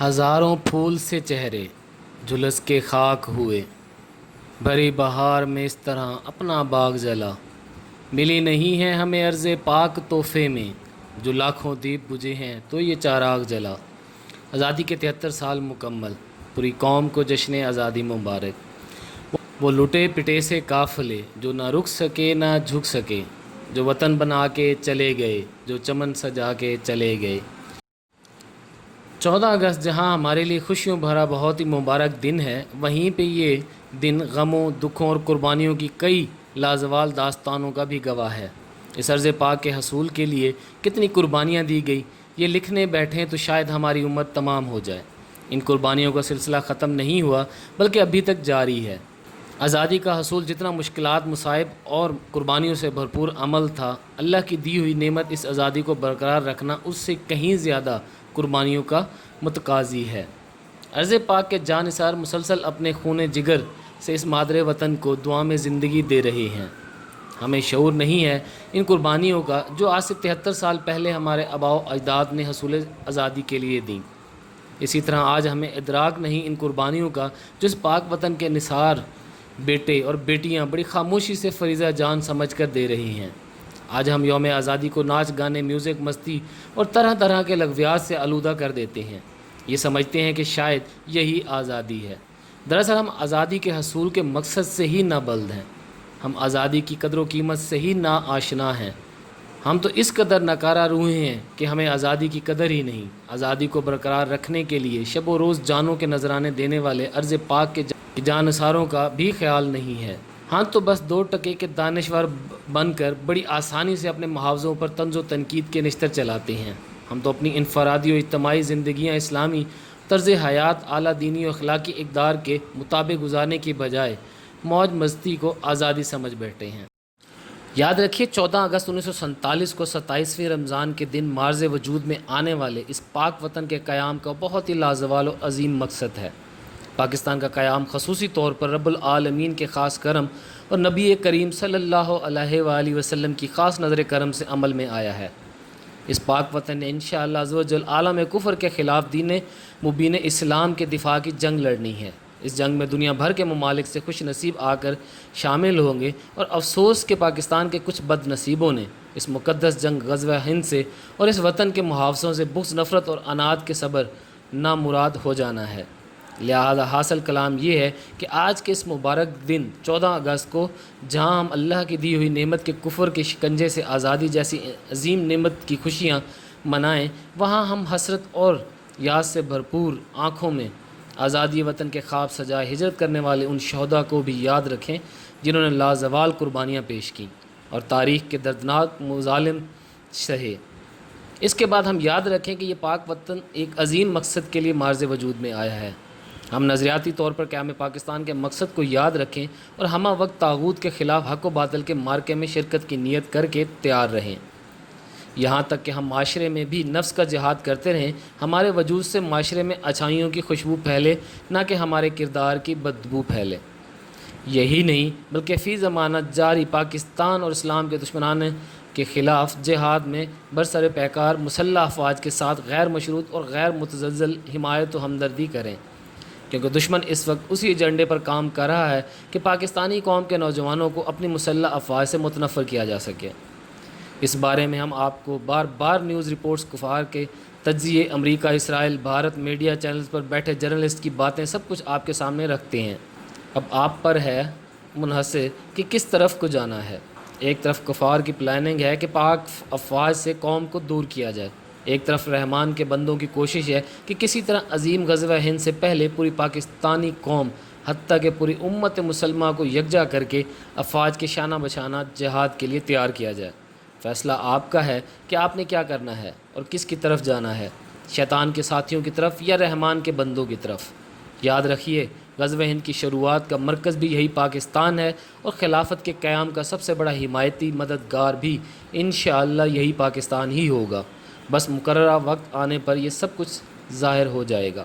ہزاروں پھول سے چہرے جھلس کے خاک ہوئے، بھری بہار میں اس طرح اپنا باغ جلا۔ ملی نہیں ہے ہمیں عرض پاک تحفے میں، جو لاکھوں دیپ بجھے ہیں تو یہ چراغ جلا۔ آزادی کے 73 سال مکمل، پوری قوم کو جشن آزادی مبارک۔ وہ لٹے پٹے سے قافلے جو نہ رک سکے نہ جھک سکے، جو وطن بنا کے چلے گئے، جو چمن سجا کے چلے گئے۔ 14 اگست جہاں ہمارے لیے خوشیوں بھرا بہت ہی مبارک دن ہے، وہیں پہ یہ دن غموں، دکھوں اور قربانیوں کی کئی لازوال داستانوں کا بھی گواہ ہے۔ اس عرض پاک کے حصول کے لیے کتنی قربانیاں دی گئی، یہ لکھنے بیٹھیں تو شاید ہماری عمر تمام ہو جائے۔ ان قربانیوں کا سلسلہ ختم نہیں ہوا بلکہ ابھی تک جاری ہے۔ آزادی کا حصول جتنا مشکلات، مصائب اور قربانیوں سے بھرپور عمل تھا، اللہ کی دی ہوئی نعمت اس آزادی کو برقرار رکھنا اس سے کہیں زیادہ قربانیوں کا متقاضی ہے۔ عرض پاک کے جانثار مسلسل اپنے خون جگر سے اس مادر وطن کو دعا میں زندگی دے رہے ہیں۔ ہمیں شعور نہیں ہے ان قربانیوں کا جو آج سے 73 سال پہلے ہمارے آباء و اجداد نے حصول آزادی کے لیے دیں۔ اسی طرح آج ہمیں ادراک نہیں ان قربانیوں کا جو اس پاک وطن کے نثار بیٹے اور بیٹیاں بڑی خاموشی سے فریضہ جان سمجھ کر دے رہی ہیں۔ آج ہم یوم آزادی کو ناچ گانے، میوزک، مستی اور طرح طرح کے لغویات سے آلودہ کر دیتے ہیں۔ یہ سمجھتے ہیں کہ شاید یہی آزادی ہے۔ دراصل ہم آزادی کے حصول کے مقصد سے ہی نابلد ہیں۔ ہم آزادی کی قدر و قیمت سے ہی نا آشنا ہیں۔ ہم تو اس قدر ناکارہ روحیں ہیں کہ ہمیں آزادی کی قدر ہی نہیں۔ آزادی کو برقرار رکھنے کے لیے شب و روز جانوں کے نذرانے دینے والے عرض پاک کے جانثاروں کا بھی خیال نہیں ہے۔ ہاں تو بس 2 ٹکے کے دانشور بن کر بڑی آسانی سے اپنے محاوضوں پر طنز و تنقید کے نشتر چلاتے ہیں۔ ہم تو اپنی انفرادی و اجتماعی زندگیاں اسلامی طرز حیات، اعلیٰ دینی و اخلاقی اقدار کے مطابق گزارنے کی بجائے موج مستی کو آزادی سمجھ بیٹھے ہیں۔ یاد رکھیے 14 اگست 1947 کو 27ویں رمضان کے دن مارز وجود میں آنے والے اس پاک وطن کے قیام کا بہت ہی لازوال و عظیم مقصد ہے۔ پاکستان کا قیام خصوصی طور پر رب العالمین کے خاص کرم اور نبی کریم صلی اللہ علیہ وآلہ وسلم کی خاص نظر کرم سے عمل میں آیا ہے۔ اس پاک وطن نے انشاءاللہ عزوجل عالم کفر کے خلاف دین مبین اسلام کے دفاع کی جنگ لڑنی ہے۔ اس جنگ میں دنیا بھر کے ممالک سے خوش نصیب آ کر شامل ہوں گے، اور افسوس کہ پاکستان کے کچھ بد نصیبوں نے اس مقدس جنگ غزوہ ہند سے اور اس وطن کے محافظوں سے بغض، نفرت اور عناد کے صبر نامراد ہو جانا ہے۔ لہذا حاصل کلام یہ ہے کہ آج کے اس مبارک دن 14 اگست کو جہاں ہم اللہ کی دی ہوئی نعمت کے کفر کے شکنجے سے آزادی جیسی عظیم نعمت کی خوشیاں منائیں، وہاں ہم حسرت اور یاد سے بھرپور آنکھوں میں آزادی وطن کے خواب سجائے ہجرت کرنے والے ان شہداء کو بھی یاد رکھیں جنہوں نے لازوال قربانیاں پیش کیں اور تاریخ کے دردناک مظالم سہے۔ اس کے بعد ہم یاد رکھیں کہ یہ پاک وطن ایک عظیم مقصد کے لیے مارز وجود میں آیا ہے۔ ہم نظریاتی طور پر قیام پاکستان کے مقصد کو یاد رکھیں اور ہمہ وقت طاغوت کے خلاف حق و باطل کے مارکے میں شرکت کی نیت کر کے تیار رہیں، یہاں تک کہ ہم معاشرے میں بھی نفس کا جہاد کرتے رہیں۔ ہمارے وجود سے معاشرے میں اچھائیوں کی خوشبو پھیلے، نہ کہ ہمارے کردار کی بدبو پھیلے۔ یہی نہیں بلکہ فی ضمانت جاری پاکستان اور اسلام کے دشمنان کے خلاف جہاد میں برسر پیکار مسلح افواج کے ساتھ غیر مشروط اور غیر متزلزل حمایت و ہمدردی کریں، کیونکہ دشمن اس وقت اسی ایجنڈے پر کام کر رہا ہے کہ پاکستانی قوم کے نوجوانوں کو اپنی مسلح افواج سے متنفر کیا جا سکے۔ اس بارے میں ہم آپ کو بار بار نیوز رپورٹس، کفار کے تجزیے، امریکہ، اسرائیل، بھارت، میڈیا چینلز پر بیٹھے جرنلسٹ کی باتیں سب کچھ آپ کے سامنے رکھتے ہیں۔ اب آپ پر ہے منحصر کہ کس طرف کو جانا ہے۔ ایک طرف کفار کی پلاننگ ہے کہ پاک افواج سے قوم کو دور کیا جائے، ایک طرف رحمان کے بندوں کی کوشش ہے کہ کسی طرح عظیم غزوہ ہند سے پہلے پوری پاکستانی قوم حتیٰ کہ پوری امت مسلمہ کو یکجا کر کے افواج کے شانہ بشانہ جہاد کے لیے تیار کیا جائے۔ فیصلہ آپ کا ہے کہ آپ نے کیا کرنا ہے اور کس کی طرف جانا ہے، شیطان کے ساتھیوں کی طرف یا رحمان کے بندوں کی طرف۔ یاد رکھیے غزوہ ہند کی شروعات کا مرکز بھی یہی پاکستان ہے، اور خلافت کے قیام کا سب سے بڑا حمایتی مددگار بھی انشاءاللہ یہی پاکستان ہی ہوگا۔ بس مقررہ وقت آنے پر یہ سب کچھ ظاہر ہو جائے گا۔